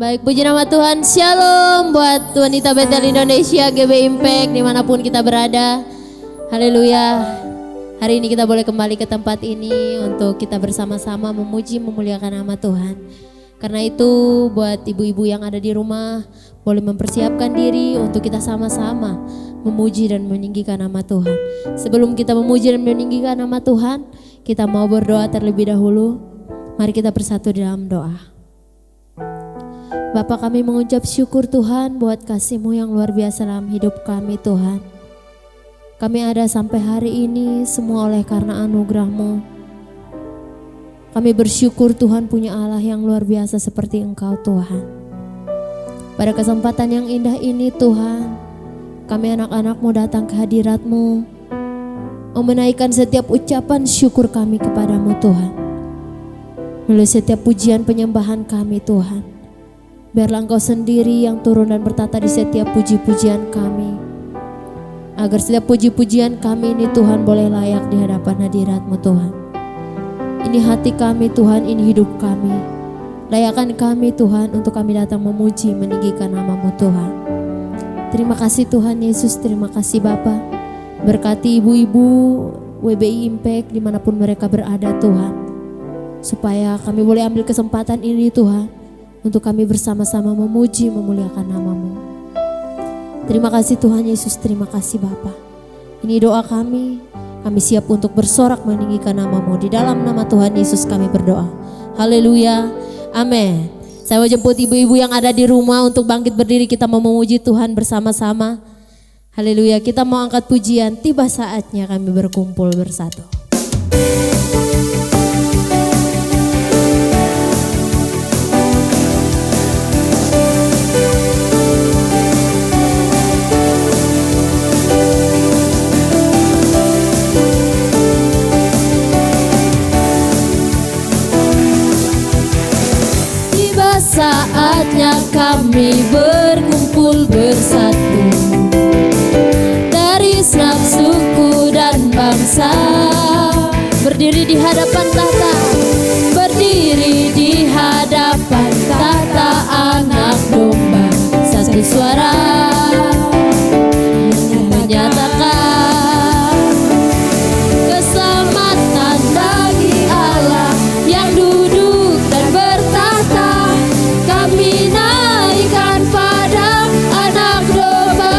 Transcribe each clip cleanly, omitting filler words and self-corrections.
Baik, puji nama Tuhan. Shalom buat wanita Betel Indonesia, GB Impact dimanapun kita berada. Haleluya. Hari ini kita boleh kembali ke tempat ini untuk kita bersama-sama memuji memuliakan nama Tuhan. Karena itu buat ibu-ibu yang ada di rumah boleh mempersiapkan diri untuk kita sama-sama memuji dan meninggikan nama Tuhan. Sebelum kita memuji dan meninggikan nama Tuhan, kita mau berdoa terlebih dahulu. Mari kita bersatu dalam doa. Bapa, kami mengucap syukur Tuhan buat kasih-Mu yang luar biasa dalam hidup kami Tuhan. Kami ada sampai hari ini semua oleh karena anugerah-Mu. Kami bersyukur Tuhan punya Allah yang luar biasa seperti Engkau Tuhan. Pada kesempatan yang indah ini Tuhan, kami anak-anak-Mu datang ke hadirat-Mu, menaikkan setiap ucapan syukur kami kepadamu Tuhan. Melalui setiap pujian penyembahan kami Tuhan. Biarlah Engkau sendiri yang turun dan bertata di setiap puji-pujian kami. Agar setiap puji-pujian kami ini Tuhan boleh layak di hadapan hadirat-Mu Tuhan. Ini hati kami Tuhan, ini hidup kami. Layakkan kami Tuhan untuk kami datang memuji, meninggikan nama-Mu Tuhan. Terima kasih Tuhan Yesus, terima kasih Bapa. Berkati ibu-ibu WBI Impact dimanapun mereka berada Tuhan. Supaya kami boleh ambil kesempatan ini Tuhan. Untuk kami bersama-sama memuji, memuliakan nama-Mu. Terima kasih Tuhan Yesus, terima kasih Bapa. Ini doa kami siap untuk bersorak meninggikan nama-Mu. Di dalam nama Tuhan Yesus kami berdoa. Haleluya, amin. Saya mau jemput ibu-ibu yang ada di rumah untuk bangkit berdiri, kita mau memuji Tuhan bersama-sama. Haleluya, kita mau angkat pujian, tiba saatnya kami berkumpul bersatu. Saatnya kami berkumpul bersatu dari segenap suku dan bangsa, berdiri di hadapan tahta, berdiri di hadapan tahta Anak Domba. Satu suara menyatakan keselamatan bagi Allah yang duduk dan bertahta. Kami naikkan pada Anak Domba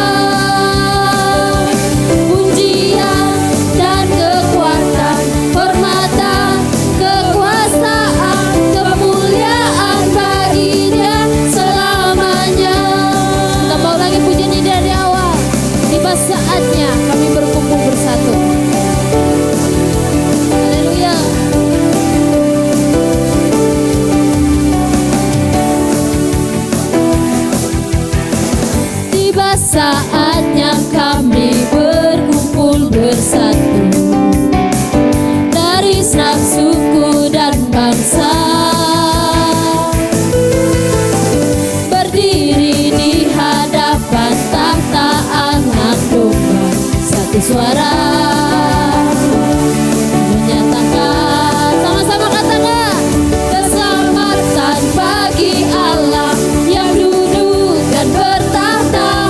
pujian dan kekuatan, hormatan, kekuasaan, kemuliaan bagi-Nya selamanya. Kita mau lagi pujian ini dari awal. Tiba saatnya kami berkumpul bersatu. Haleluya. Saatnya kami berkumpul bersatu dari segenap suku dan bangsa, berdiri di hadapan tahta Anak Domba. Satu suara menyatakan, sama-sama katakan, keselamatan bagi Allah yang duduk dan bertahta.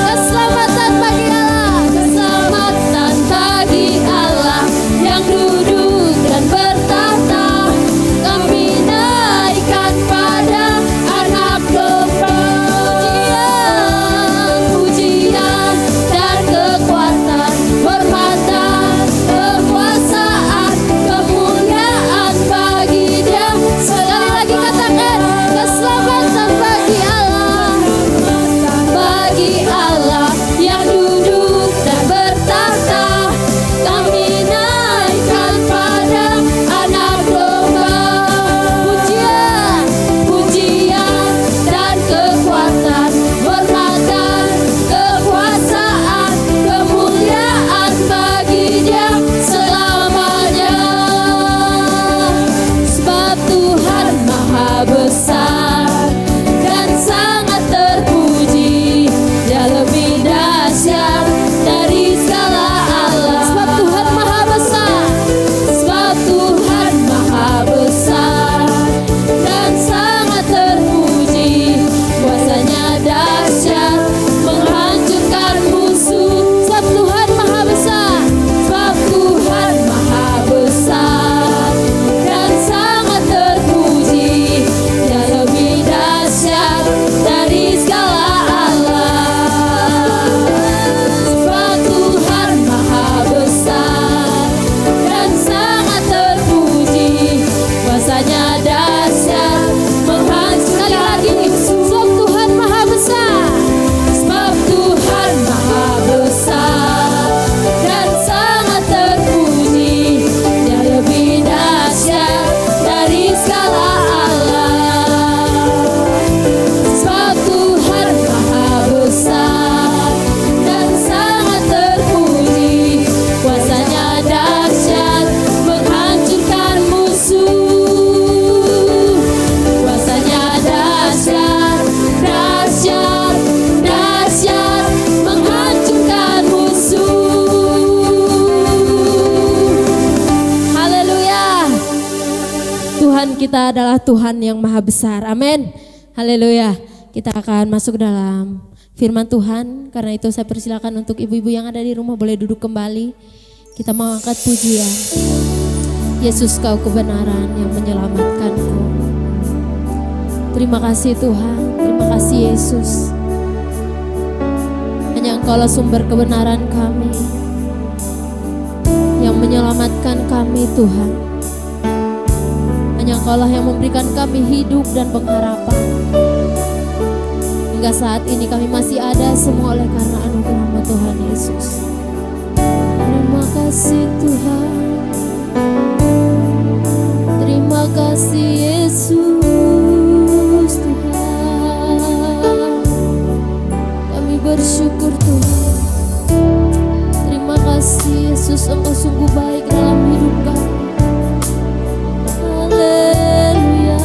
Keselamatan kita adalah Tuhan yang maha besar. Amin. Haleluya. Kita akan masuk dalam firman Tuhan. Karena itu saya persilakan untuk ibu-ibu yang ada di rumah boleh duduk kembali. Kita mau angkat pujian. Yesus, kau kebenaran yang menyelamatkanku. Terima kasih Tuhan. Terima kasih Yesus. Hanya Engkaulah sumber kebenaran kami, yang menyelamatkan kami Tuhan. Hanya Engkaulah yang memberikan kami hidup dan pengharapan. Hingga saat ini kami masih ada semua oleh karena anugerah-Mu Tuhan Yesus. Terima kasih Tuhan. Terima kasih Yesus Tuhan. Kami bersyukur Tuhan. Terima kasih Yesus, Engkau sungguh baik dalam hidup kami. Haleluya.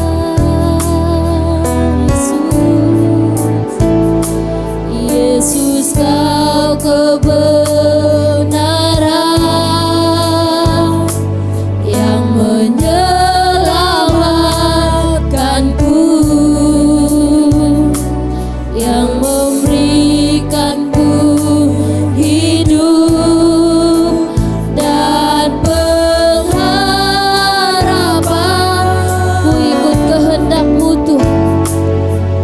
Yesus, kau kebenaran yang menyelamatkanku, yang memberikanku hidup dan pengharapan. Ku ikut kehendak-Mu Tuhan,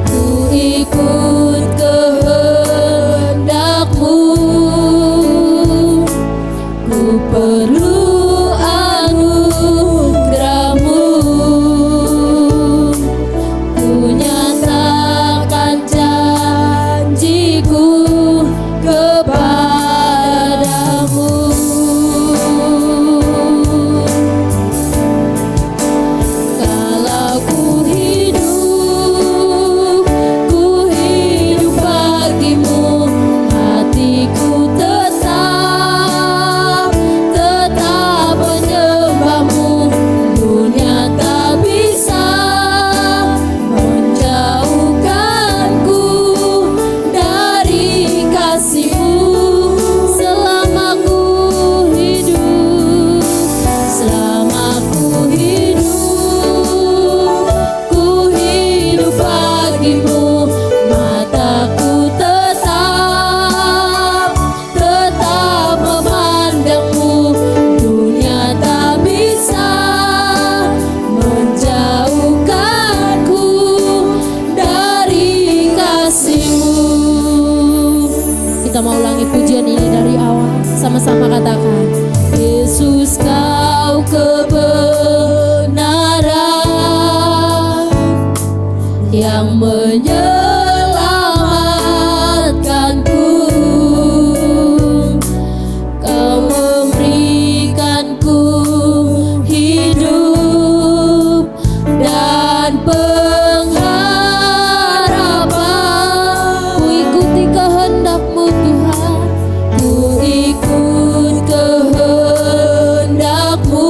ku ikut kehendak-Mu. Ku perlu anugerah-Mu, ku nyatakan janjiku kepadamu. Kalau ku hidup bagimu, hatiku tetap menyembah-Mu. Dunia tak bisa menjauhkanku dari kasih-Mu. Selama ku hidup bagimu, mataku tetap memandang-Mu. Dunia tak bisa menjauhkanku dari kasih-Mu. Kita mau ulangi pujian ini dari awal. Sama-sama katakan, Yesus, kau kebenaran yang menyelamatkanku, kau memberikanku hidup dan pengharapan. Ku ikuti kehendak-Mu Tuhan, ku ikut kehendak-Mu.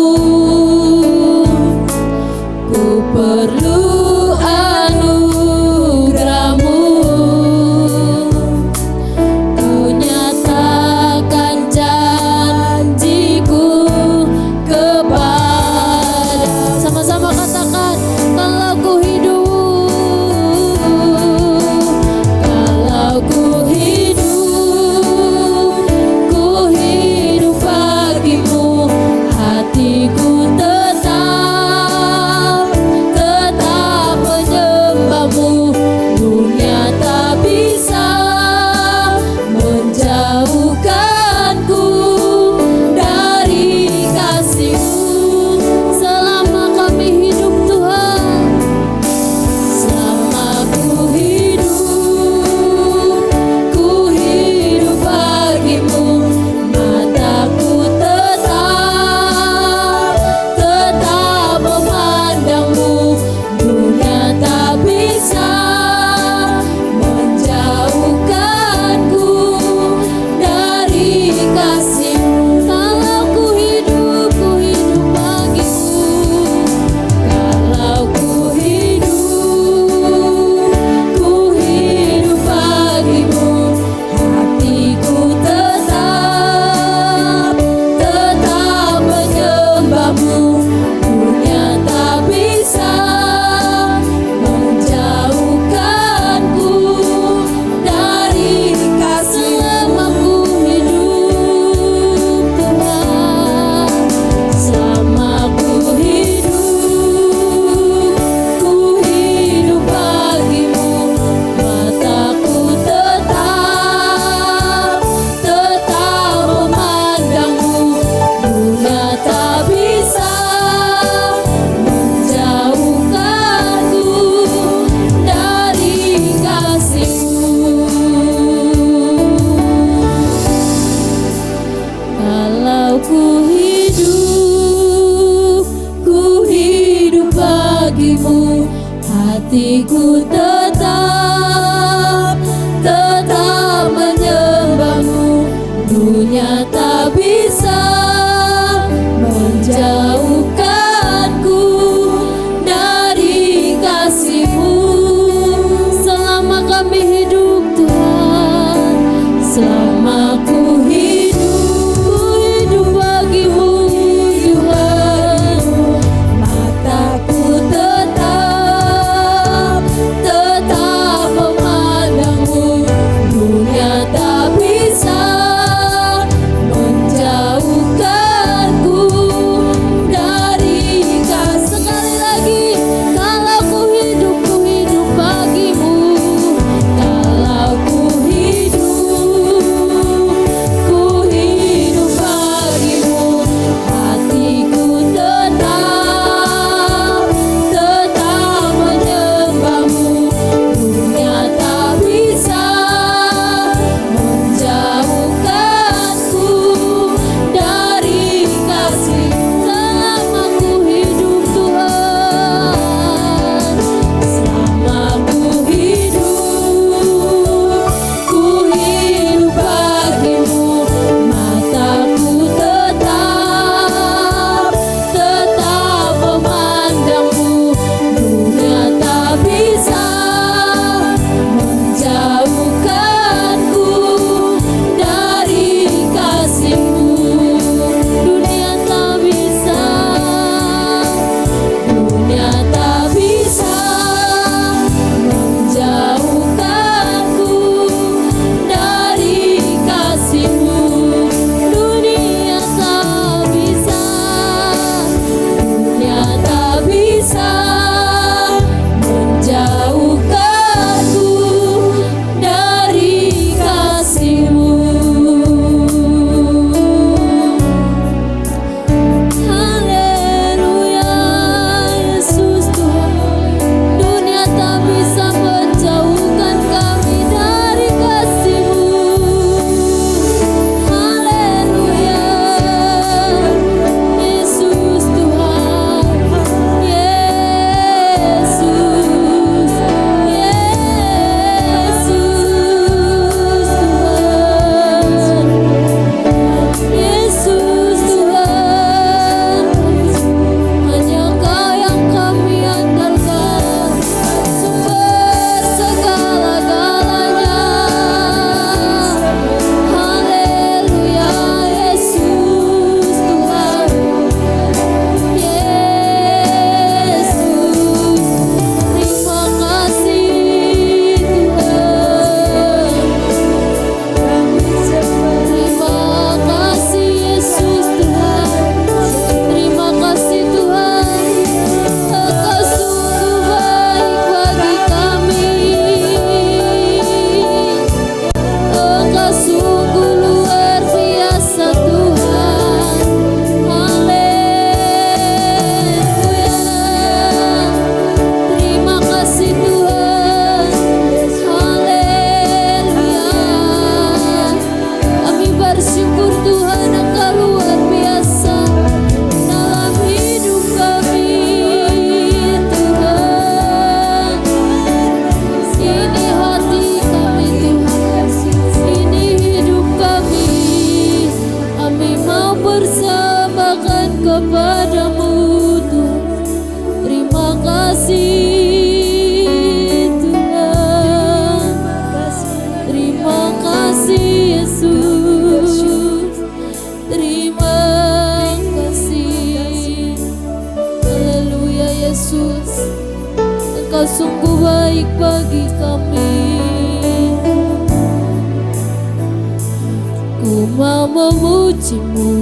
memujimu,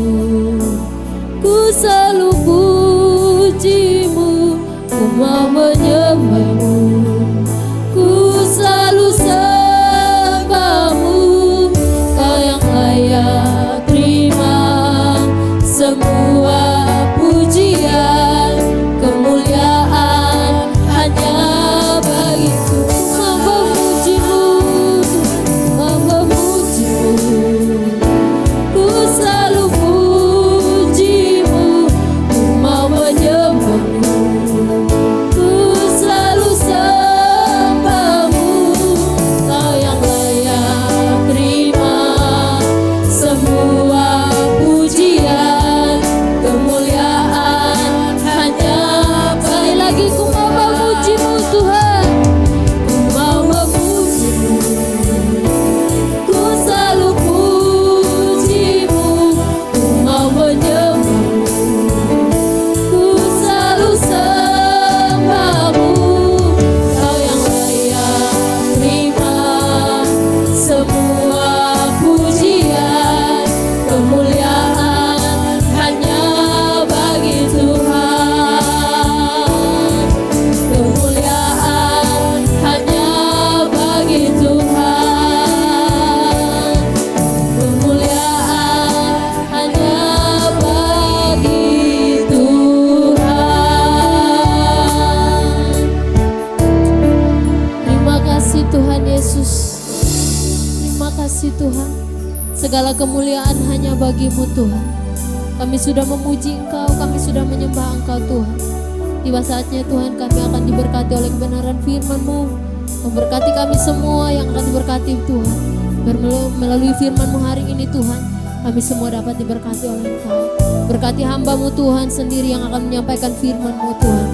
ku selalu pujimu, ku mau menyembahmu, ku selalu sembahmu. Kau yang layak terima semua pujian, kemuliaan hanya bagiku. Ku selalu pujimu, ku mau menyembahmu, ku selalu sembahmu. Kau yang layak terima semua pujian, kemuliaan hanya sekali lagi. Ku mau memujimu Tuhan, ku mau memujimu, ku selalu pujimu, ku mau menyembahmu, ku selalu sembahmu. Kau yang layak terima semua pujian, kemuliaan hanya bagi Tuhan, kemuliaan hanya bagi Tuhan, kemuliaan hanya bagi Tuhan. Terima kasih Tuhan Yesus, terima kasih Tuhan. Segala kemuliaan hanya bagimu Tuhan. Kami sudah memuji Engkau, kami sudah menyembah Engkau Tuhan. Tiba saatnya Tuhan kami akan diberkati oleh kebenaran firman-Mu. Memberkati kami semua yang akan diberkati Tuhan. Melalui firman-Mu hari ini Tuhan, kami semua dapat diberkati oleh Engkau. Berkati hamba-Mu Tuhan sendiri yang akan menyampaikan firman-Mu Tuhan.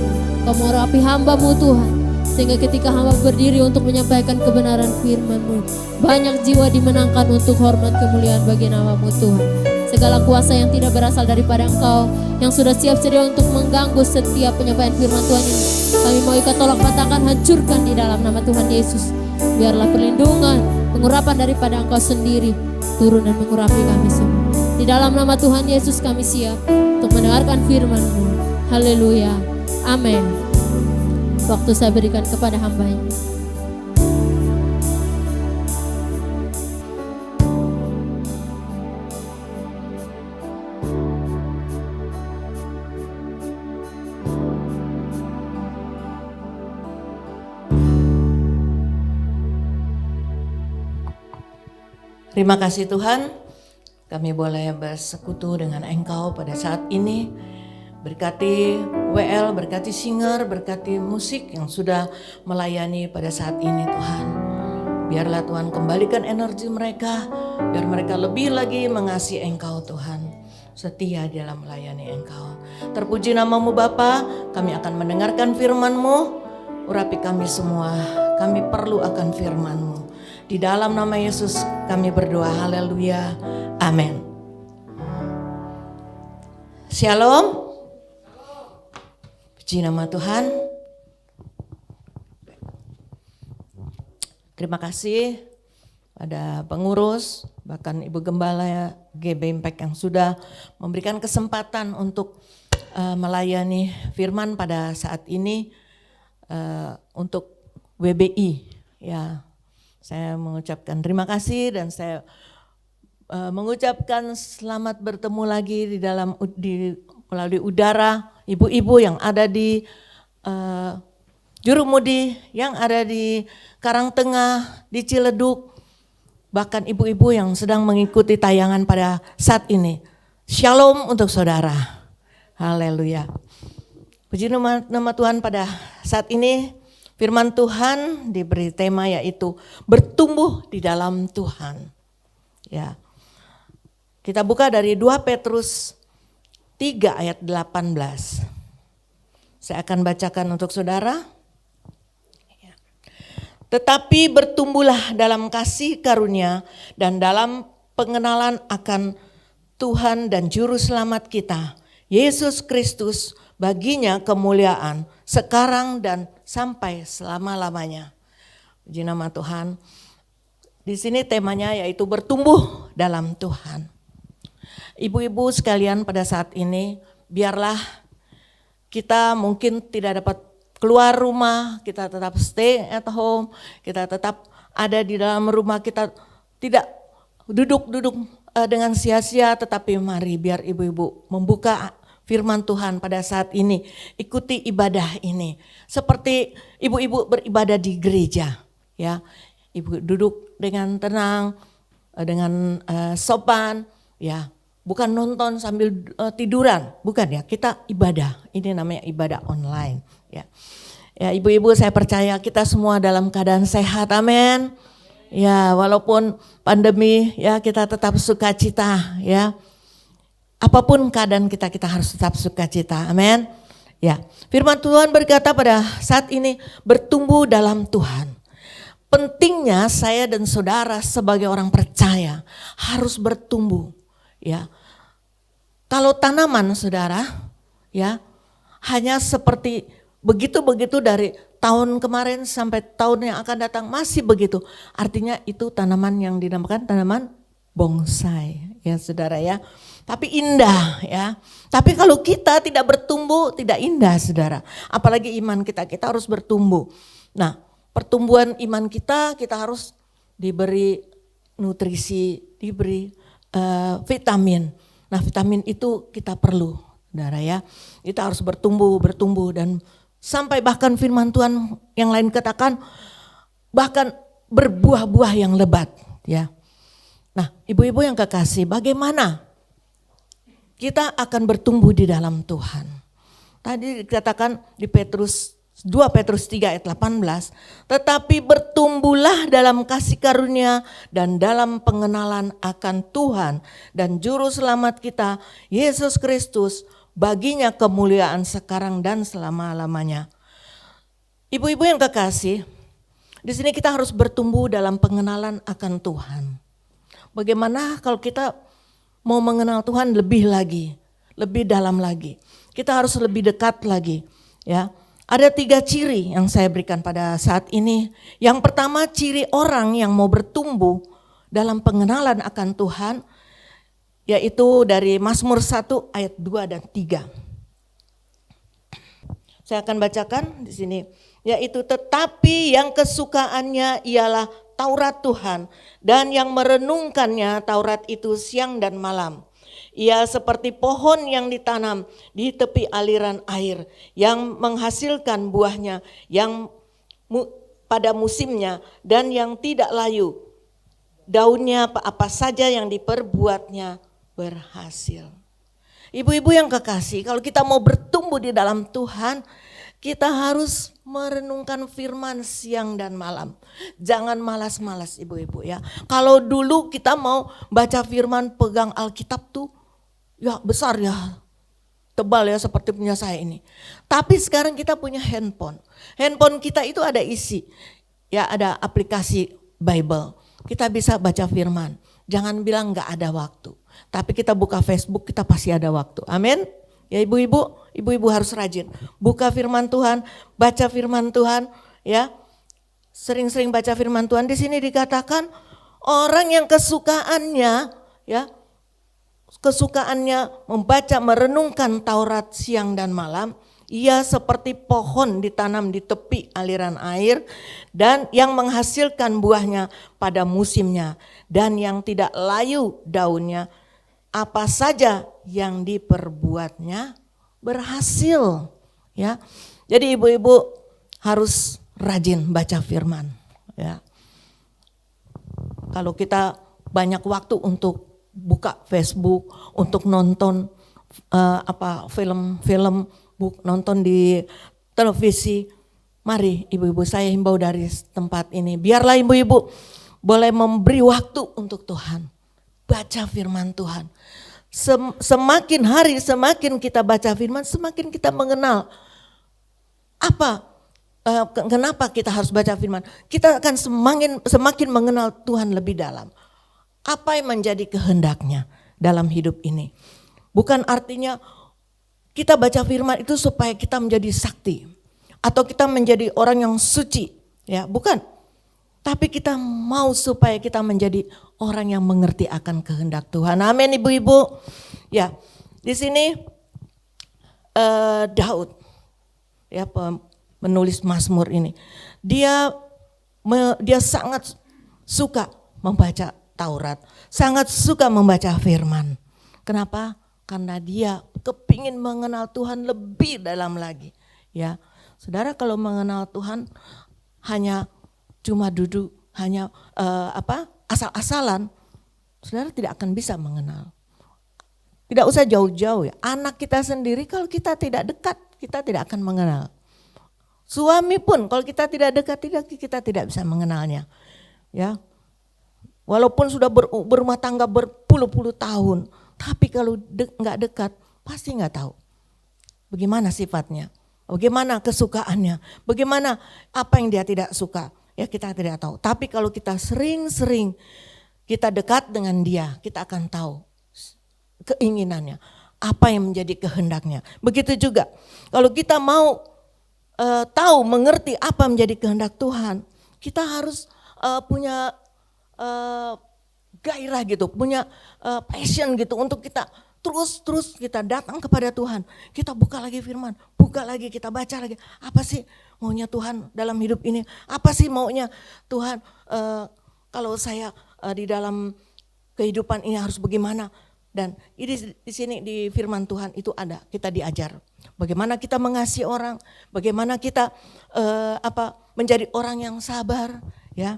Kau mengurapi hamba-Mu Tuhan, sehingga ketika hamba berdiri untuk menyampaikan kebenaran firman-Mu, banyak jiwa dimenangkan untuk hormat kemuliaan bagi nama-Mu Tuhan. Segala kuasa yang tidak berasal daripada Engkau, yang sudah siap sedia untuk mengganggu setiap penyampaian firman Tuhan ini, kami mau ikat tolak patahkan, hancurkan di dalam nama Tuhan Yesus. Biarlah perlindungan, pengurapan daripada Engkau sendiri turun dan mengurapi kami semua. Di dalam nama Tuhan Yesus kami siap untuk mendengarkan firman-Mu. Haleluya, amin. Waktu saya berikan kepada hamba ini. Terima kasih Tuhan, kami boleh bersekutu dengan Engkau pada saat ini. Berkati WL, berkati singer, berkati musik yang sudah melayani pada saat ini Tuhan. Biarlah Tuhan kembalikan energi mereka, biar mereka lebih lagi mengasihi Engkau Tuhan. Setia dalam melayani Engkau. Terpuji nama-Mu Bapa, kami akan mendengarkan firman-Mu. Urapi kami semua, kami perlu akan firman-Mu. Di dalam nama Yesus kami berdoa, haleluya, amin. Shalom. Puji nama Tuhan. Terima kasih pada pengurus, bahkan Ibu Gembala GB Impact yang sudah memberikan kesempatan untuk melayani firman pada saat ini untuk WBI. Ya, saya mengucapkan terima kasih dan saya mengucapkan selamat bertemu lagi melalui udara, ibu-ibu yang ada di Jurumudi, yang ada di Karangtengah, di Ciledug, bahkan ibu-ibu yang sedang mengikuti tayangan pada saat ini. Shalom untuk saudara. Haleluya. Puji nama Tuhan, pada saat ini firman Tuhan diberi tema yaitu bertumbuh di dalam Tuhan. Ya. Kita buka dari 2 Petrus 3 ayat 18. Saya akan bacakan untuk saudara. Tetapi bertumbuhlah dalam kasih karunia dan dalam pengenalan akan Tuhan dan Juru Selamat kita, Yesus Kristus, baginya kemuliaan sekarang dan sampai selama-lamanya. Puji nama Tuhan. Di sini temanya yaitu bertumbuh dalam Tuhan. Ibu-ibu sekalian pada saat ini, biarlah kita mungkin tidak dapat keluar rumah, kita tetap stay at home, kita tetap ada di dalam rumah, kita tidak duduk-duduk dengan sia-sia, tetapi mari biar ibu-ibu membuka firman Tuhan pada saat ini, ikuti ibadah ini. Seperti ibu-ibu beribadah di gereja, ya. Ibu duduk dengan tenang, dengan sopan, ya. Bukan nonton sambil tiduran, bukan ya. Kita ibadah, ini namanya ibadah online, ya. Ya, ibu-ibu saya percaya kita semua dalam keadaan sehat, amin. Ya, walaupun pandemi, ya kita tetap sukacita, ya. Apapun keadaan kita, kita harus tetap sukacita, amin. Ya, firman Tuhan berkata pada saat ini bertumbuh dalam Tuhan. Pentingnya saya dan saudara sebagai orang percaya harus bertumbuh, ya. Kalau tanaman saudara, ya hanya seperti begitu-begitu dari tahun kemarin sampai tahun yang akan datang masih begitu. Artinya itu tanaman yang dinamakan tanaman bonsai, ya saudara ya. Tapi indah ya. Tapi kalau kita tidak bertumbuh tidak indah saudara. Apalagi iman kita harus bertumbuh. Nah, pertumbuhan iman kita harus diberi nutrisi, diberi vitamin. Nah, vitamin itu kita perlu, saudara ya. Kita harus bertumbuh dan sampai bahkan firman Tuhan yang lain katakan bahkan berbuah-buah yang lebat, ya. Nah, ibu-ibu yang kekasih, bagaimana kita akan bertumbuh di dalam Tuhan? Tadi dikatakan di 2 Petrus 3 ayat 18, tetapi bertumbuhlah dalam kasih karunia dan dalam pengenalan akan Tuhan dan Juru Selamat kita, Yesus Kristus, baginya kemuliaan sekarang dan selama-lamanya. Ibu-ibu yang kekasih, di sini kita harus bertumbuh dalam pengenalan akan Tuhan. Bagaimana kalau kita mau mengenal Tuhan lebih lagi, lebih dalam lagi. Kita harus lebih dekat lagi, ya. Ada 3 ciri yang saya berikan pada saat ini. Yang pertama, ciri orang yang mau bertumbuh dalam pengenalan akan Tuhan, yaitu dari Mazmur 1 ayat 2 dan 3. Saya akan bacakan di sini, yaitu tetapi yang kesukaannya ialah Taurat Tuhan dan yang merenungkannya Taurat itu siang dan malam. Ia seperti pohon yang ditanam di tepi aliran air yang menghasilkan buahnya yang pada musimnya dan yang tidak layu. Daunnya apa saja yang diperbuatnya berhasil. Ibu-ibu yang kekasih, kalau kita mau bertumbuh di dalam Tuhan, kita harus merenungkan firman siang dan malam. Jangan malas-malas ibu-ibu ya. Kalau dulu kita mau baca firman pegang Alkitab tuh ya besar ya, tebal ya seperti punya saya ini. Tapi sekarang kita punya handphone. Handphone kita itu ada isi, ya ada aplikasi Bible. Kita bisa baca firman. Jangan bilang gak ada waktu. Tapi kita buka Facebook kita pasti ada waktu. Amin. Ya ibu-ibu harus rajin. Buka firman Tuhan, baca firman Tuhan ya. Sering-sering baca firman Tuhan. Di sini dikatakan orang yang kesukaannya ya, kesukaannya membaca, merenungkan Taurat siang dan malam, ia seperti pohon ditanam di tepi aliran air dan yang menghasilkan buahnya pada musimnya dan yang tidak layu daunnya, apa saja yang diperbuatnya berhasil. Ya, jadi ibu-ibu harus rajin baca firman. Ya, kalau kita banyak waktu untuk buka Facebook, untuk nonton film-film, nonton di televisi. Mari ibu-ibu, saya himbau dari tempat ini, biarlah ibu-ibu boleh memberi waktu untuk Tuhan. Baca firman Tuhan. Semakin hari semakin kita baca firman, semakin kita mengenal kenapa kita harus baca firman. Kita akan semakin mengenal Tuhan lebih dalam. Apa yang menjadi kehendaknya dalam hidup ini. Bukan artinya kita baca firman itu supaya kita menjadi sakti. Atau kita menjadi orang yang suci. Ya, bukan. Tapi kita mau supaya kita menjadi orang yang mengerti akan kehendak Tuhan. Amin ibu-ibu. Ya, di sini Daud, ya menulis Mazmur ini, dia sangat suka membaca Taurat, sangat suka membaca Firman. Kenapa? Karena dia kepingin mengenal Tuhan lebih dalam lagi. Ya, saudara, kalau mengenal Tuhan hanya cuma duduk, hanya asal-asalan, saudara tidak akan bisa mengenal. Tidak usah jauh-jauh ya, anak kita sendiri kalau kita tidak dekat, kita tidak akan mengenal. Suami pun kalau kita tidak dekat, kita tidak bisa mengenalnya. Ya, walaupun sudah berumah tangga berpuluh-puluh tahun, tapi kalau nggak dekat, pasti nggak tahu bagaimana sifatnya, bagaimana kesukaannya, bagaimana apa yang dia tidak suka. Ya kita tidak tahu. Tapi kalau kita sering-sering kita dekat dengan dia, kita akan tahu keinginannya, apa yang menjadi kehendaknya. Begitu juga kalau kita mau tahu, mengerti apa menjadi kehendak Tuhan, kita harus punya gairah gitu, punya passion gitu untuk kita terus kita datang kepada Tuhan. Kita buka lagi firman, buka lagi, kita baca lagi. Apa sih maunya Tuhan dalam hidup ini? Apa sih maunya Tuhan kalau saya di dalam kehidupan ini harus bagaimana? Dan ini di sini di firman Tuhan itu ada, kita diajar bagaimana kita mengasihi orang, bagaimana kita menjadi orang yang sabar, ya.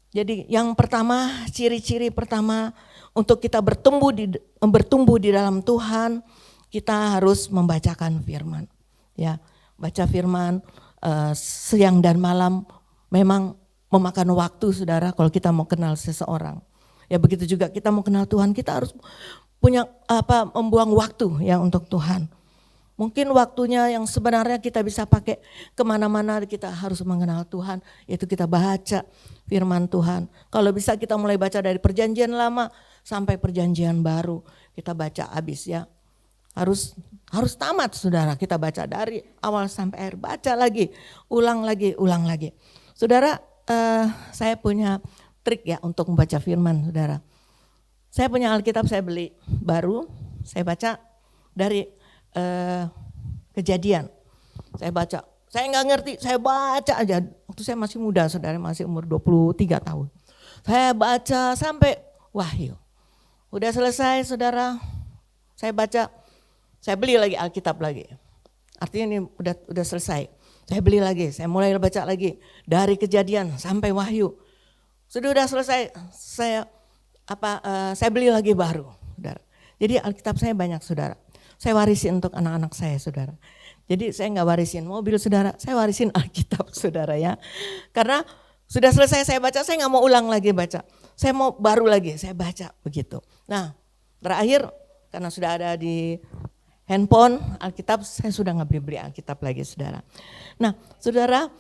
Jadi yang pertama, ciri-ciri pertama untuk kita bertumbuh di dalam Tuhan, kita harus membacakan firman. Ya, baca firman siang dan malam memang memakan waktu, saudara, kalau kita mau kenal seseorang. Ya begitu juga kita mau kenal Tuhan, kita harus punya membuang waktu ya untuk Tuhan. Mungkin waktunya yang sebenarnya kita bisa pakai kemana-mana, kita harus mengenal Tuhan, yaitu kita baca firman Tuhan. Kalau bisa kita mulai baca dari perjanjian lama sampai perjanjian baru, kita baca habis ya. Harus tamat, saudara, kita baca dari awal sampai akhir, baca lagi, ulang lagi. Saudara, saya punya trik ya untuk membaca firman, saudara. Saya punya Alkitab, saya beli baru, saya baca dari Kejadian. Saya baca, saya nggak ngerti, saya baca aja. Waktu saya masih muda, saudara, masih umur 23 tahun. Saya baca sampai Wahyu. Udah selesai, saudara, saya baca, saya beli lagi Alkitab lagi. Artinya ini udah selesai. Saya beli lagi, saya mulai baca lagi dari Kejadian sampai Wahyu. Sudah selesai, saya beli lagi baru, saudara. Jadi Alkitab saya banyak, saudara. Saya warisin untuk anak-anak saya, saudara. Jadi saya nggak warisin mobil, saudara. Saya warisin Alkitab, saudara ya. Karena sudah selesai saya baca, saya nggak mau ulang lagi baca. Saya mau baru lagi, saya baca begitu. Nah, terakhir karena sudah ada di handphone Alkitab, saya sudah nggak beli Alkitab lagi, saudara. Nah, saudara,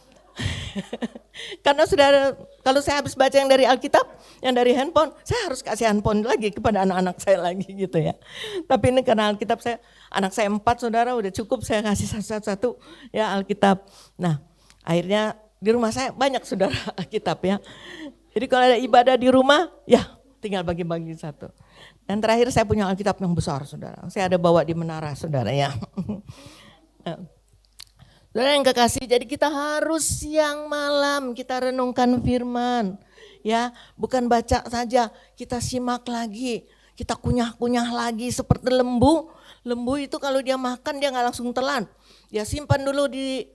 karena saudara, kalau saya habis baca yang dari Alkitab, yang dari handphone, saya harus kasih handphone lagi kepada anak-anak saya lagi gitu ya. Tapi ini karena Alkitab anak saya 4, saudara, udah cukup saya kasih satu-satu ya Alkitab. Nah, akhirnya di rumah saya banyak, saudara, Alkitab ya. Jadi kalau ada ibadah di rumah, ya tinggal bagi-bagi satu. Dan terakhir saya punya Alkitab yang besar, saudara. Saya ada bawa di menara, saudara ya. Saudara yang kekasih, jadi kita harus siang malam kita renungkan firman. Ya, bukan baca saja, kita simak lagi, kita kunyah-kunyah lagi seperti lembu. Lembu itu kalau dia makan dia nggak langsung telan. Dia simpan dulu di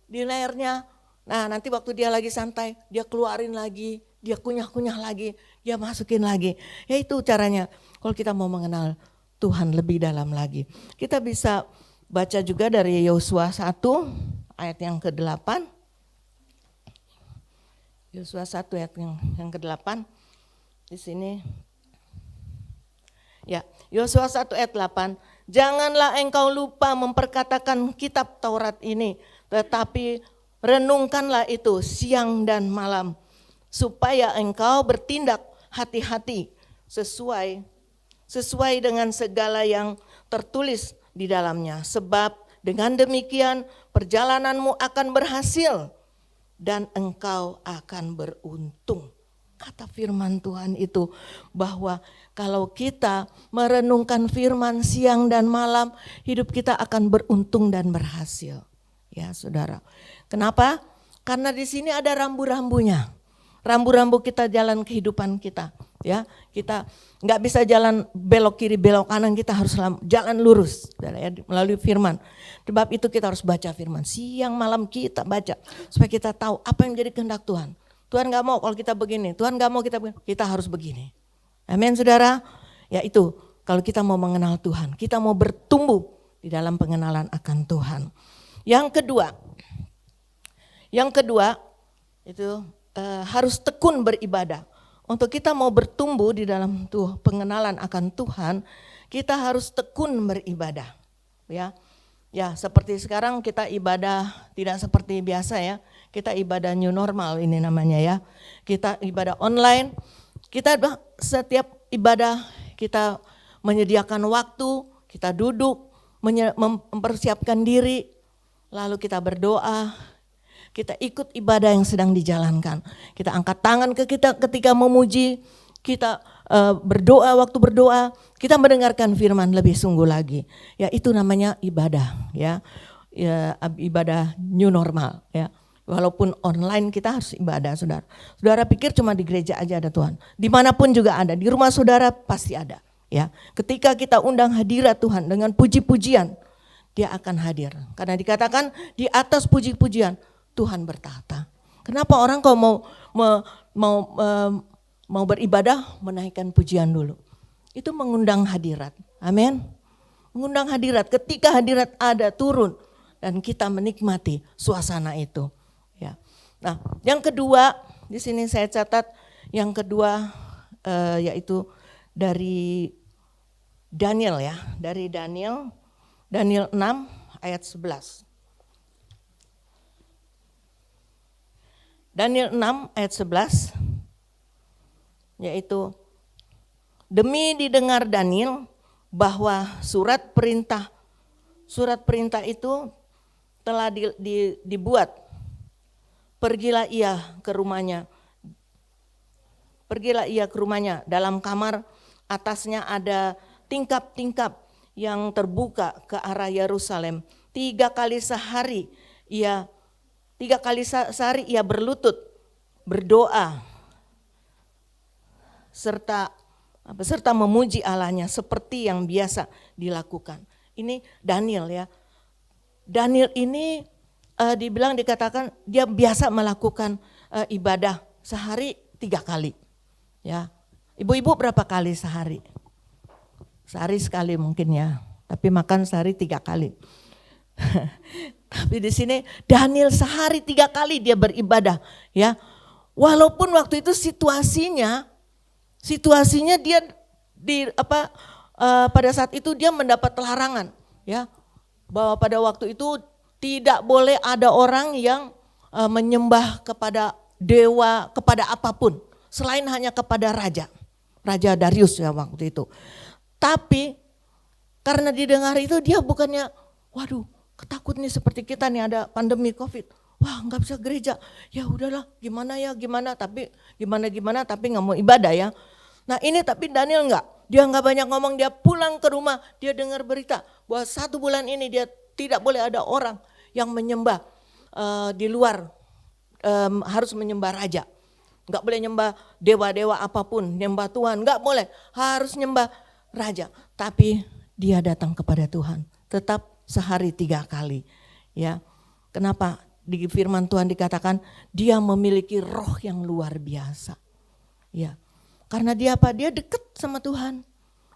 layarnya. Nah, nanti waktu dia lagi santai, dia keluarin lagi, dia kunyah-kunyah lagi, dia masukin lagi. Ya itu caranya. Kalau kita mau mengenal Tuhan lebih dalam lagi. Kita bisa baca juga dari Yosua 1 ayat yang ke-8. Yosua 1 ayat yang ke-8. Di sini. Ya, Yosua 1 ayat 8. Janganlah engkau lupa memperkatakan kitab Taurat ini, tetapi renungkanlah itu siang dan malam, supaya engkau bertindak hati-hati sesuai dengan segala yang tertulis di dalamnya. Sebab dengan demikian perjalananmu akan berhasil dan engkau akan beruntung. Kata firman Tuhan itu bahwa kalau kita merenungkan firman siang dan malam, hidup kita akan beruntung dan berhasil. Ya saudara, kenapa? Karena di sini ada rambu-rambunya. Rambu-rambu kita jalan kehidupan kita. Ya, kita nggak bisa jalan belok kiri belok kanan, kita harus jalan lurus ya, melalui firman. Sebab itu kita harus baca firman siang malam, kita baca supaya kita tahu apa yang menjadi kehendak Tuhan. Tuhan nggak mau kalau kita begini, Tuhan nggak mau kita begini, kita harus begini. Amin saudara. Ya itu kalau kita mau mengenal Tuhan, kita mau bertumbuh di dalam pengenalan akan Tuhan. Yang kedua itu harus tekun beribadah. Untuk kita mau bertumbuh di dalam pengenalan akan Tuhan, kita harus tekun beribadah. Ya, seperti sekarang kita ibadah tidak seperti biasa ya. Kita ibadah new normal ini namanya ya. Kita ibadah online. Kita setiap ibadah kita menyediakan waktu, kita duduk, mempersiapkan diri, lalu kita berdoa. Kita ikut ibadah yang sedang dijalankan. Kita angkat tangan ketika memuji, kita berdoa waktu berdoa, kita mendengarkan firman lebih sungguh lagi. Ya itu namanya ibadah ya ibadah new normal ya. Walaupun online kita harus ibadah saudara. Saudara pikir cuma di gereja aja ada Tuhan. Dimanapun juga ada, di rumah saudara pasti ada. Ya, ketika kita undang hadirat Tuhan dengan puji-pujian, Dia akan hadir. Karena dikatakan di atas puji-pujian Tuhan bertahta. Kenapa orang kalau mau beribadah menaikkan pujian dulu? Itu mengundang hadirat. Amin. Mengundang hadirat. Ketika hadirat ada turun dan kita menikmati suasana itu. Ya. Nah, yang kedua di sini saya catat yang kedua yaitu dari Daniel ya, dari Daniel 6 ayat 11. Daniel 6 ayat 11 yaitu demi didengar Daniel bahwa surat perintah itu telah dibuat. Pergilah ia ke rumahnya. Dalam kamar atasnya ada tingkap-tingkap yang terbuka ke arah Yerusalem. 3 kali sehari ia berlutut, berdoa, serta memuji Allahnya seperti yang biasa dilakukan. Ini Daniel ya. Daniel ini dikatakan dia biasa melakukan ibadah sehari 3 kali. Ya, ibu-ibu berapa kali sehari? Sehari sekali mungkin ya, tapi makan sehari 3 kali. Tapi di sini Daniel sehari 3 kali dia beribadah ya. Walaupun waktu itu situasinya dia pada saat itu dia mendapat larangan ya. Bahwa pada waktu itu tidak boleh ada orang yang menyembah kepada dewa, kepada apapun selain hanya kepada Raja Darius ya waktu itu. Tapi karena didengar itu dia bukannya waduh ketakut nih seperti kita nih ada pandemi COVID. Wah nggak bisa gereja, ya udahlah gimana tapi nggak mau ibadah ya. Nah ini tapi Daniel dia nggak banyak ngomong, dia pulang ke rumah, dia dengar berita bahwa 1 bulan ini dia tidak boleh ada orang yang menyembah di luar, harus menyembah raja. Nggak boleh nyembah dewa-dewa apapun, nyembah Tuhan, nggak boleh, harus nyembah raja. Tapi dia datang kepada Tuhan, tetap sehari 3 kali. Ya, kenapa? Di firman Tuhan dikatakan dia memiliki roh yang luar biasa. Ya, karena dia apa? Dia dekat sama Tuhan.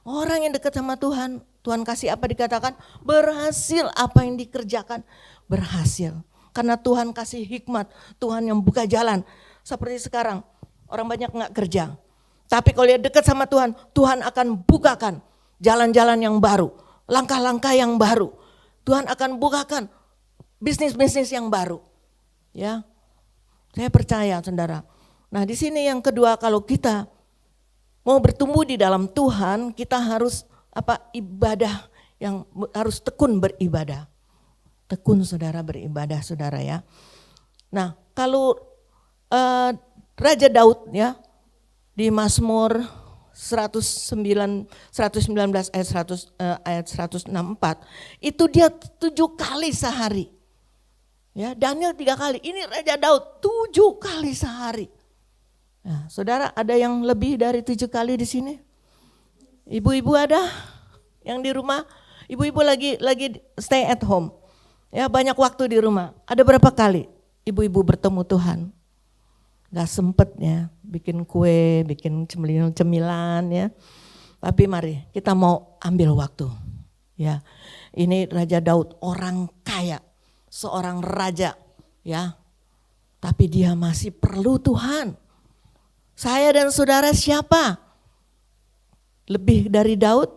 Orang yang dekat sama Tuhan, Tuhan kasih apa dikatakan? Berhasil apa yang dikerjakan, berhasil. Karena Tuhan kasih hikmat, Tuhan yang buka jalan. Seperti sekarang, orang banyak gak kerja. Tapi kalau dia dekat sama Tuhan, Tuhan akan bukakan jalan-jalan yang baru, langkah-langkah yang baru. Tuhan akan bukakan bisnis-bisnis yang baru. Ya, saya percaya saudara. Nah di sini yang kedua, kalau kita mau bertumbuh di dalam Tuhan, kita harus ibadah yang harus tekun beribadah. Tekun saudara beribadah saudara ya. Nah, kalau Raja Daud ya di Mazmur 119 ayat 164 itu dia 7 kali sehari. Ya, Daniel 3 kali, ini Raja Daud 7 kali sehari. Nah, saudara, ada yang lebih dari 7 kali di sini? Ibu-ibu ada yang di rumah? Ibu-ibu lagi stay at home. Ya, banyak waktu di rumah. Ada berapa kali ibu-ibu bertemu Tuhan? Gak sempet ya, bikin kue, bikin cemilan ya. Tapi mari kita mau ambil waktu. Ya, ini Raja Daud, orang kaya, seorang raja ya. Tapi dia masih perlu Tuhan. Saya dan saudara siapa? Lebih dari Daud?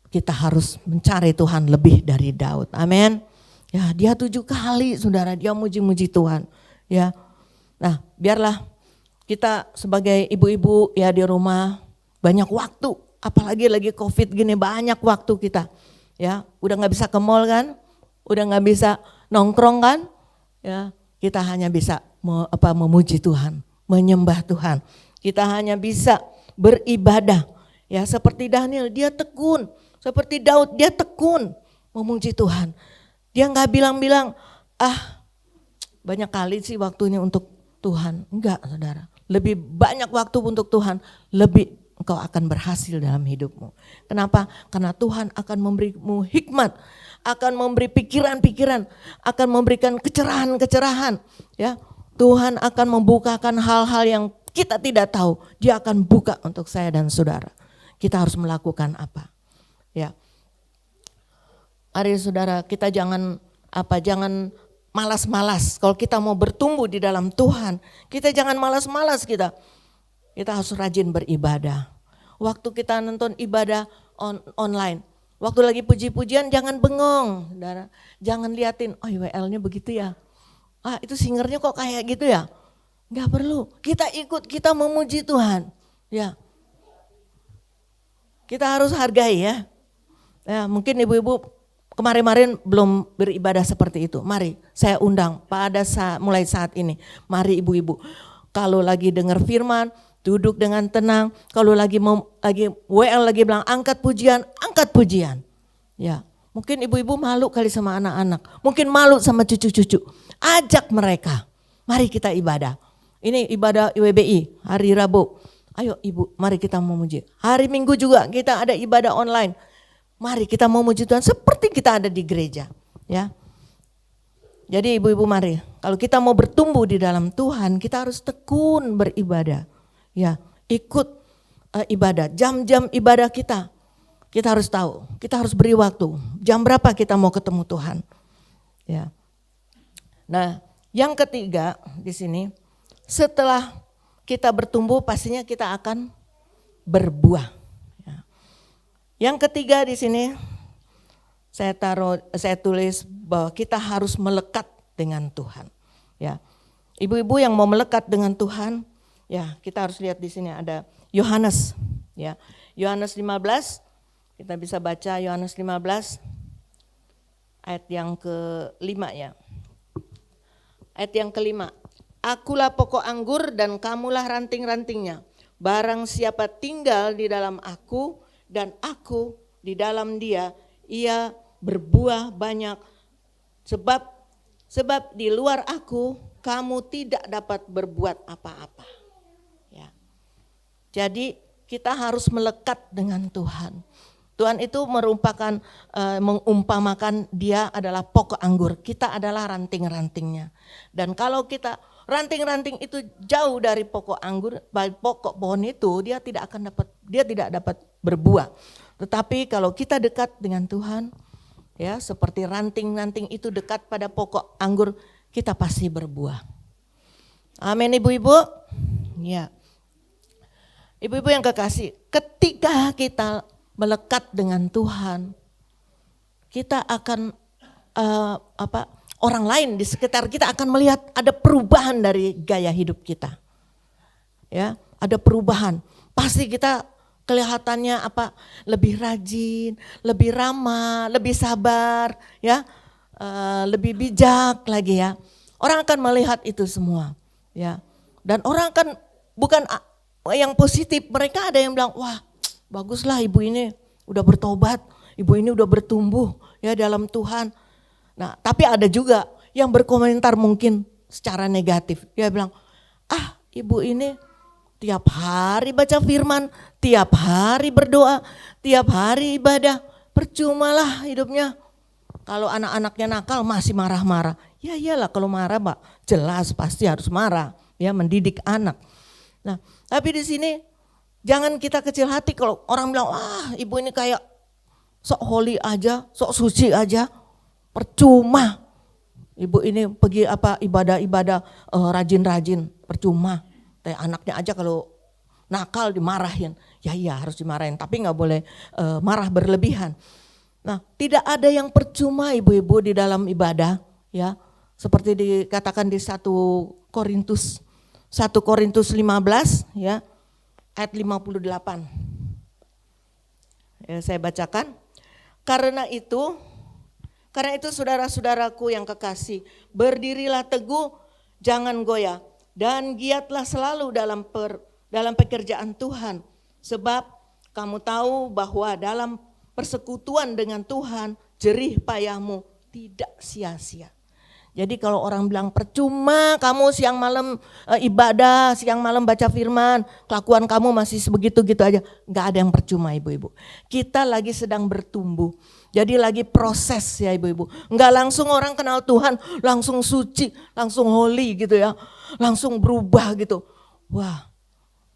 Kita harus mencari Tuhan lebih dari Daud. Amin. Ya, dia 7 kali saudara, dia muji-muji Tuhan. Ya. Nah, biarlah kita sebagai ibu-ibu ya di rumah banyak waktu, apalagi lagi Covid gini banyak waktu kita. Ya, udah nggak bisa ke mall kan? Udah nggak bisa nongkrong kan? Ya, kita hanya bisa memuji Tuhan, menyembah Tuhan. Kita hanya bisa beribadah. Ya, seperti Daniel dia tekun, seperti Daud dia tekun memuji Tuhan. Dia nggak bilang-bilang, banyak kali sih waktunya untuk Tuhan. Enggak saudara, lebih banyak waktu untuk Tuhan, lebih engkau akan berhasil dalam hidupmu. Kenapa? Karena Tuhan akan memberimu hikmat, akan memberi pikiran-pikiran, akan memberikan kecerahan-kecerahan. Ya, Tuhan akan membukakan hal-hal yang kita tidak tahu. Dia akan buka untuk saya dan saudara. Kita harus melakukan apa? Ya, mari saudara, kita jangan malas-malas. Kalau kita mau bertumbuh di dalam Tuhan, kita jangan malas-malas kita. Kita harus rajin beribadah. Waktu kita nonton ibadah online, waktu lagi puji-pujian jangan bengong, saudara. Jangan liatin, oh WL-nya begitu ya. Itu singernya kok kayak gitu ya. Enggak perlu. Kita ikut, kita memuji Tuhan. Ya. Kita harus hargai ya. Ya, mungkin ibu-ibu kemarin-kemarin belum beribadah seperti itu. Mari saya undang mulai saat ini. Mari ibu-ibu, kalau lagi dengar firman, duduk dengan tenang. Kalau lagi WL lagi bilang angkat pujian, angkat pujian. Ya, mungkin ibu-ibu malu kali sama anak-anak. Mungkin malu sama cucu-cucu. Ajak mereka. Mari kita ibadah. Ini ibadah IWBI hari Rabu. Ayo ibu, mari kita memuji. Hari Minggu juga kita ada ibadah online. Mari kita memuji Tuhan seperti kita ada di gereja, ya. Jadi ibu-ibu mari, kalau kita mau bertumbuh di dalam Tuhan, kita harus tekun beribadah. Ya, ikut ibadah, jam-jam ibadah kita. Kita harus tahu, kita harus beri waktu. Jam berapa kita mau ketemu Tuhan? Ya. Nah, yang ketiga di sini, setelah kita bertumbuh pastinya kita akan berbuah. Yang ketiga di sini saya tulis bahwa kita harus melekat dengan Tuhan. Ya, ibu-ibu yang mau melekat dengan Tuhan, ya kita harus lihat di sini ada Yohanes. Ya, Yohanes 15, kita bisa baca Yohanes 15 ayat yang ke-5 ya. Ayat yang ke-5. Akulah pokok anggur dan kamulah ranting-rantingnya. Barang siapa tinggal di dalam aku dan aku di dalam dia, ia berbuah banyak. Sebab di luar aku kamu tidak dapat berbuat apa-apa. Ya. Jadi kita harus melekat dengan Tuhan. Tuhan itu mengumpamakan dia adalah pokok anggur, kita adalah ranting-rantingnya. Dan kalau kita ranting-ranting itu jauh dari pokok anggur, pokok pohon itu dia tidak dapat berbuah. Tetapi kalau kita dekat dengan Tuhan, ya seperti ranting-ranting itu dekat pada pokok anggur, kita pasti berbuah. Amin ibu-ibu. Ya. Ibu-ibu yang kekasih, ketika kita melekat dengan Tuhan, kita akan orang lain di sekitar kita akan melihat ada perubahan dari gaya hidup kita. Ya, ada perubahan. Pasti kita kelihatannya lebih rajin, lebih ramah, lebih sabar, ya, lebih bijak lagi ya. Orang akan melihat itu semua, ya. Dan orang akan bukan yang positif, mereka ada yang bilang, wah baguslah ibu ini udah bertobat, ibu ini udah bertumbuh ya dalam Tuhan. Nah tapi ada juga yang berkomentar mungkin secara negatif, dia bilang, ibu ini tiap hari baca firman, tiap hari berdoa, tiap hari ibadah, percumalah hidupnya. Kalau anak-anaknya nakal masih marah-marah. Ya iyalah kalau marah Pak, jelas pasti harus marah, ya mendidik anak. Nah, tapi di sini jangan kita kecil hati kalau orang bilang, ibu ini kayak sok holy aja, sok suci aja, percuma. Ibu ini pergi ibadah-ibadah rajin-rajin, percuma. Anaknya aja kalau nakal dimarahin, ya iya harus dimarahin, tapi nggak boleh marah berlebihan. Nah, tidak ada yang percuma ibu-ibu di dalam ibadah, ya. Seperti dikatakan di 1 Korintus 15 ya, ayat 58. Ya, saya bacakan. Karena itu saudara-saudaraku yang kekasih, berdirilah teguh, jangan goyah, dan giatlah selalu dalam pekerjaan Tuhan. Sebab kamu tahu bahwa dalam persekutuan dengan Tuhan, jerih payahmu tidak sia-sia. Jadi kalau orang bilang percuma kamu siang malam ibadah, siang malam baca firman, kelakuan kamu masih sebegitu-gitu aja. Gak ada yang percuma ibu-ibu. Kita lagi sedang bertumbuh. Jadi lagi proses ya ibu-ibu. Gak langsung orang kenal Tuhan, langsung suci, langsung holy gitu ya. Langsung berubah gitu. Wah,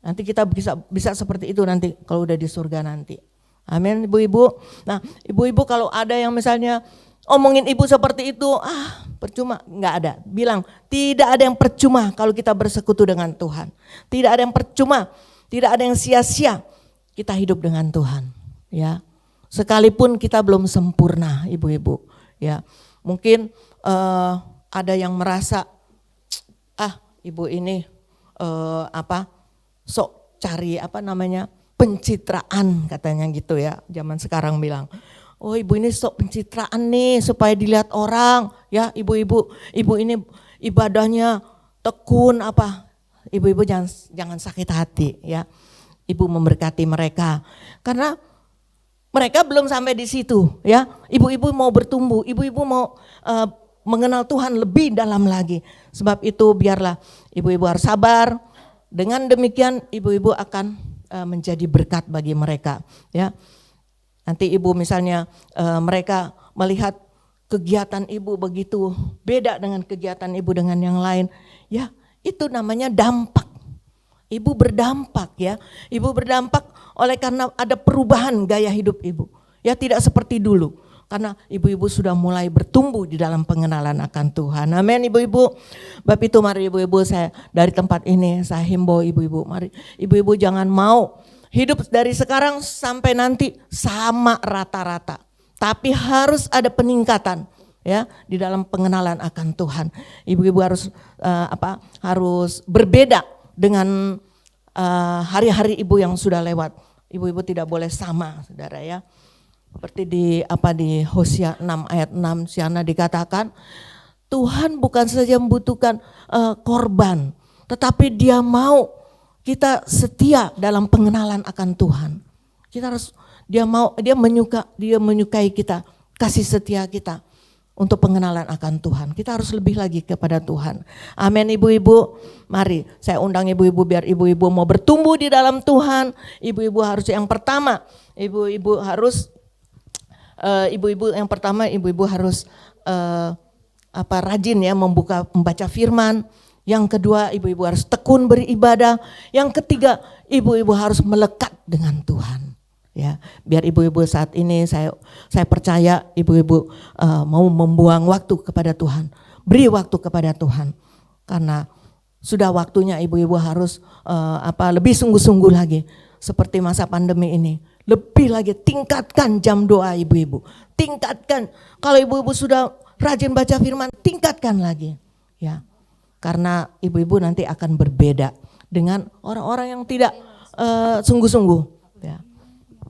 nanti kita bisa seperti itu nanti kalau udah di surga nanti. Amin ibu-ibu. Nah ibu-ibu kalau ada yang misalnya omongin ibu seperti itu, percuma, nggak ada. Bilang tidak ada yang percuma kalau kita bersekutu dengan Tuhan. Tidak ada yang percuma, tidak ada yang sia-sia kita hidup dengan Tuhan. Ya, sekalipun kita belum sempurna ibu-ibu. Ya, mungkin ada yang merasa ibu ini sok cari pencitraan katanya gitu ya, zaman sekarang bilang, oh ibu ini sok pencitraan nih supaya dilihat orang ya ibu-ibu, ibu ini ibadahnya tekun ibu-ibu jangan sakit hati ya, ibu memberkati mereka karena mereka belum sampai di situ ya, ibu-ibu mau bertumbuh, ibu-ibu mau mengenal Tuhan lebih dalam lagi, sebab itu biarlah ibu-ibu harus sabar, dengan demikian ibu-ibu akan menjadi berkat bagi mereka ya. Nanti ibu misalnya mereka melihat kegiatan ibu begitu beda dengan kegiatan ibu dengan yang lain, ya itu namanya dampak. Ibu berdampak ya, ibu berdampak oleh karena ada perubahan gaya hidup ibu. Ya tidak seperti dulu, karena ibu-ibu sudah mulai bertumbuh di dalam pengenalan akan Tuhan. Amin ibu-ibu. Bab itu mari ibu-ibu, saya dari tempat ini saya himbau ibu-ibu, mari ibu-ibu jangan mau hidup dari sekarang sampai nanti sama rata-rata. Tapi harus ada peningkatan ya di dalam pengenalan akan Tuhan. Ibu-ibu harus harus berbeda dengan hari-hari ibu yang sudah lewat. Ibu-ibu tidak boleh sama, saudara ya. Seperti di Hosea 6 ayat 6 sana dikatakan, Tuhan bukan saja membutuhkan korban, tetapi Dia mau kita setia dalam pengenalan akan Tuhan. Kita harus dia menyukai kita, kasih setia kita untuk pengenalan akan Tuhan. Kita harus lebih lagi kepada Tuhan. Amin ibu-ibu. Mari saya undang ibu-ibu biar ibu-ibu mau bertumbuh di dalam Tuhan. Ibu-ibu harus yang pertama, ibu-ibu harus rajin ya membaca firman. Yang kedua, ibu-ibu harus tekun beribadah. Yang ketiga, ibu-ibu harus melekat dengan Tuhan. Ya, biar ibu-ibu saat ini saya percaya ibu-ibu mau membuang waktu kepada Tuhan. Beri waktu kepada Tuhan. Karena sudah waktunya ibu-ibu harus lebih sungguh-sungguh lagi seperti masa pandemi ini. Lebih lagi tingkatkan jam doa ibu-ibu. Tingkatkan. Kalau ibu-ibu sudah rajin baca firman, tingkatkan lagi. Ya. Karena ibu-ibu nanti akan berbeda dengan orang-orang yang tidak sungguh-sungguh. Ya.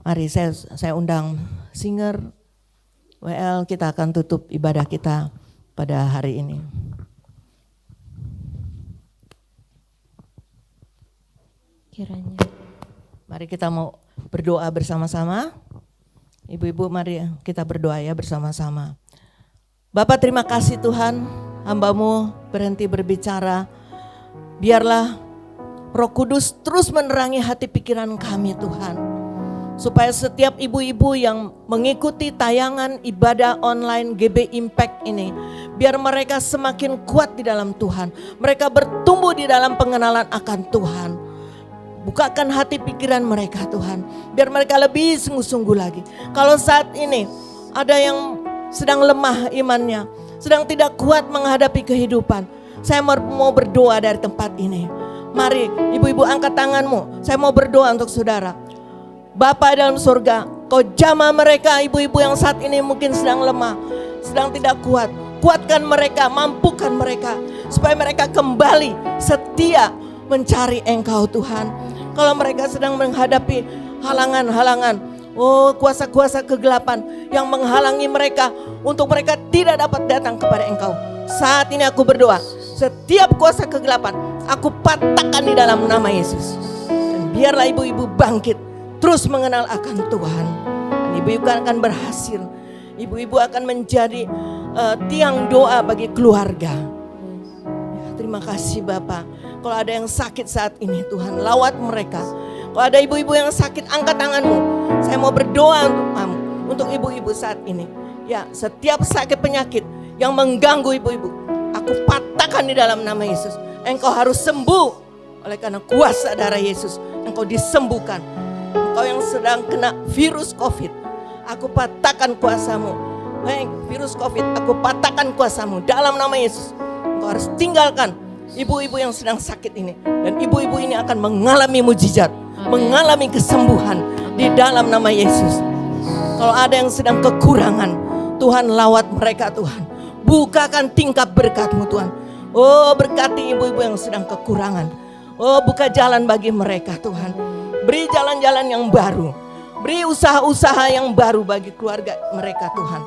Mari saya undang singer WL, kita akan tutup ibadah kita pada hari ini. kiranya. Mari kita mau berdoa bersama-sama. Ibu-ibu mari kita berdoa ya bersama-sama. Bapak terima kasih Tuhan, hamba-Mu berhenti berbicara. Biarlah Roh Kudus terus menerangi hati pikiran kami Tuhan. Supaya setiap ibu-ibu yang mengikuti tayangan ibadah online GB Impact ini, biar mereka semakin kuat di dalam Tuhan. Mereka bertumbuh di dalam pengenalan akan Tuhan. Bukakan hati pikiran mereka Tuhan, biar mereka lebih sungguh-sungguh lagi. Kalau saat ini ada yang sedang lemah imannya, sedang tidak kuat menghadapi kehidupan, saya mau berdoa dari tempat ini. Mari ibu-ibu angkat tanganmu, saya mau berdoa untuk saudara. Bapa dalam surga, Kau jamah mereka ibu-ibu yang saat ini mungkin sedang lemah, sedang tidak kuat. Kuatkan mereka, mampukan mereka, supaya mereka kembali setia mencari Engkau Tuhan. Kalau mereka sedang menghadapi halangan-halangan, kuasa-kuasa kegelapan yang menghalangi mereka untuk mereka tidak dapat datang kepada Engkau. Saat ini aku berdoa, setiap kuasa kegelapan aku patahkan di dalam nama Yesus. Dan biarlah ibu-ibu bangkit, terus mengenal akan Tuhan. Dan ibu-ibu akan berhasil. Ibu-ibu akan menjadi tiang doa bagi keluarga. Ya, terima kasih Bapak. Kalau ada yang sakit saat ini Tuhan, lawat mereka. Kalau ada ibu-ibu yang sakit, angkat tanganmu. Saya mau berdoa untuk ibu-ibu saat ini. Ya, setiap sakit penyakit yang mengganggu ibu-ibu, aku patahkan di dalam nama Yesus. Engkau harus sembuh oleh karena kuasa darah Yesus. Engkau disembuhkan. Engkau yang sedang kena virus COVID, aku patahkan kuasamu. Virus COVID, aku patahkan kuasamu dalam nama Yesus. Engkau harus tinggalkan ibu-ibu yang sedang sakit ini. Dan ibu-ibu ini akan mengalami mujizat, mengalami kesembuhan di dalam nama Yesus. Kalau ada yang sedang kekurangan, Tuhan lawat mereka Tuhan. Bukakan tingkap berkat-Mu Tuhan. Oh, berkati ibu-ibu yang sedang kekurangan. Oh, buka jalan bagi mereka Tuhan. Beri jalan-jalan yang baru. Beri usaha-usaha yang baru bagi keluarga mereka Tuhan.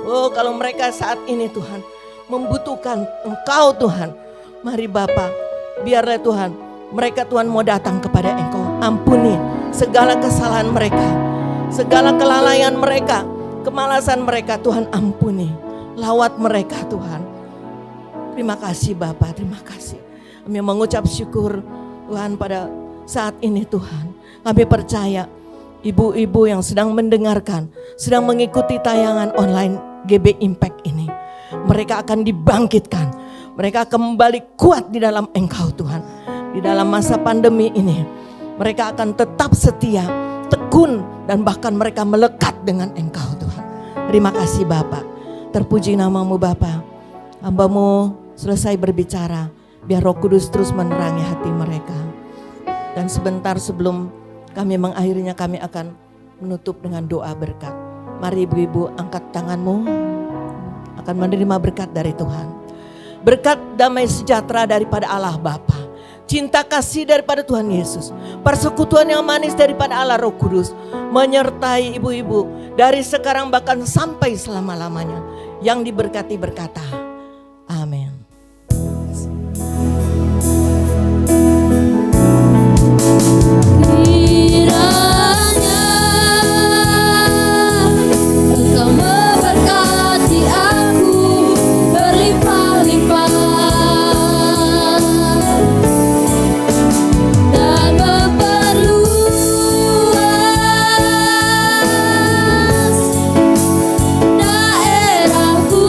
Oh, kalau mereka saat ini Tuhan membutuhkan Engkau Tuhan. Mari Bapa, biarlah Tuhan, mereka Tuhan mau datang kepada Engkau. Ampuni segala kesalahan mereka, segala kelalaian mereka, kemalasan mereka Tuhan ampuni. Lawat mereka Tuhan. Terima kasih Bapa, terima kasih. Kami mengucap syukur Tuhan pada saat ini Tuhan. Kami percaya ibu-ibu yang sedang mendengarkan, sedang mengikuti tayangan online GB Impact ini, mereka akan dibangkitkan. Mereka kembali kuat di dalam Engkau Tuhan. Di dalam masa pandemi ini, mereka akan tetap setia, tekun, dan bahkan mereka melekat dengan Engkau Tuhan. Terima kasih Bapa. Terpuji nama-Mu Bapa. Hamba-Mu selesai berbicara, biar Roh Kudus terus menerangi hati mereka. Dan sebentar sebelum kami mengakhirinya, kami akan menutup dengan doa berkat. Mari ibu-ibu angkat tanganmu, akan menerima berkat dari Tuhan. Berkat damai sejahtera daripada Allah Bapa, cinta kasih daripada Tuhan Yesus, persekutuan yang manis daripada Allah Roh Kudus, menyertai ibu-ibu dari sekarang bahkan sampai selama-lamanya. Yang diberkati berkata, amin. Daerahku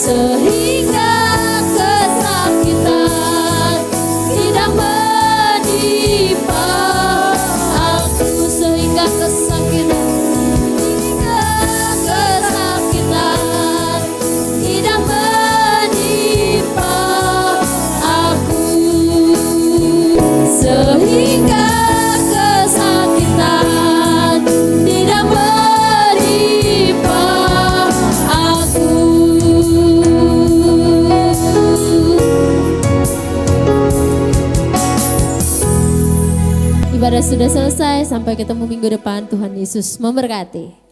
sehingga kesakitan tidak menimpa aku, sehingga kesakitan tidak menimpa aku, sehingga kesakitan tidak menimpa aku. Ibadah sudah selesai, sampai ketemu minggu depan. Tuhan Yesus memberkati.